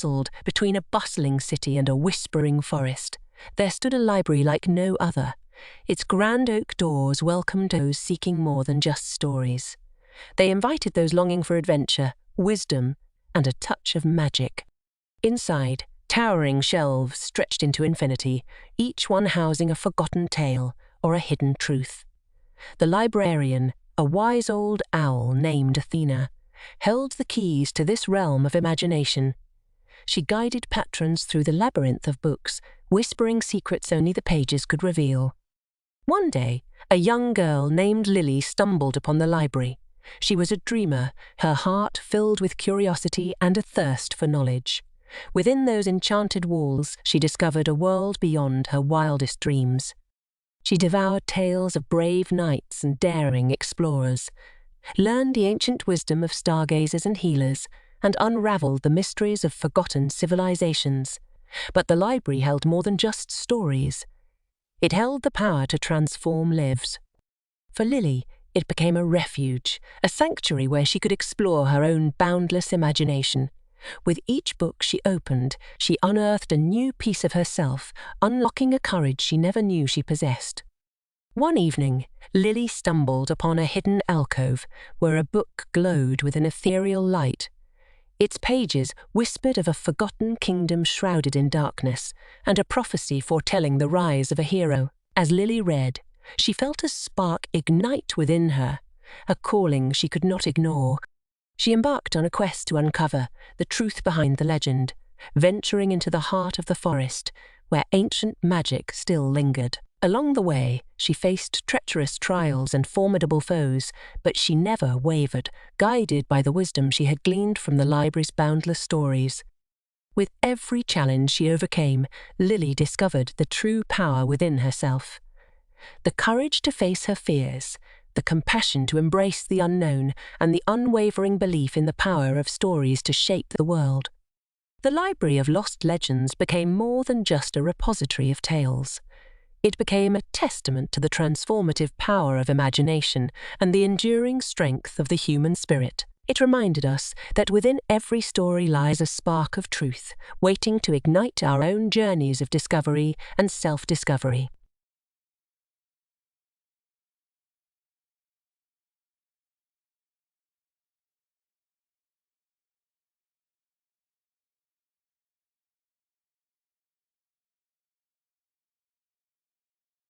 Nestled between a bustling city and a whispering forest, there stood a library like no other. Its grand oak doors welcomed those seeking more than just stories. They invited those longing for adventure, wisdom, and a touch of magic. Inside, towering shelves stretched into infinity, each one housing a forgotten tale or a hidden truth. The librarian, a wise old owl named Athena, held the keys to this realm of imagination. She guided patrons through the labyrinth of books, whispering secrets only the pages could reveal. One day, a young girl named Lily stumbled upon the library. She was a dreamer, her heart filled with curiosity and a thirst for knowledge. Within those enchanted walls, she discovered a world beyond her wildest dreams. She devoured tales of brave knights and daring explorers, learned the ancient wisdom of stargazers and healers, and unraveled the mysteries of forgotten civilizations. But the library held more than just stories. It held the power to transform lives. For Lily, it became a refuge, a sanctuary where she could explore her own boundless imagination. With each book she opened, she unearthed a new piece of herself, unlocking a courage she never knew she possessed. One evening, Lily stumbled upon a hidden alcove where a book glowed with an ethereal light. Its pages whispered of a forgotten kingdom shrouded in darkness, and a prophecy foretelling the rise of a hero. As Lily read, she felt a spark ignite within her, a calling she could not ignore. She embarked on a quest to uncover the truth behind the legend, venturing into the heart of the forest, where ancient magic still lingered. Along the way, she faced treacherous trials and formidable foes, but she never wavered, guided by the wisdom she had gleaned from the library's boundless stories. With every challenge she overcame, Lily discovered the true power within herself. The courage to face her fears, the compassion to embrace the unknown, and the unwavering belief in the power of stories to shape the world. The Library of Lost Legends became more than just a repository of tales. It became a testament to the transformative power of imagination and the enduring strength of the human spirit. It reminded us that within every story lies a spark of truth, waiting to ignite our own journeys of discovery and self-discovery.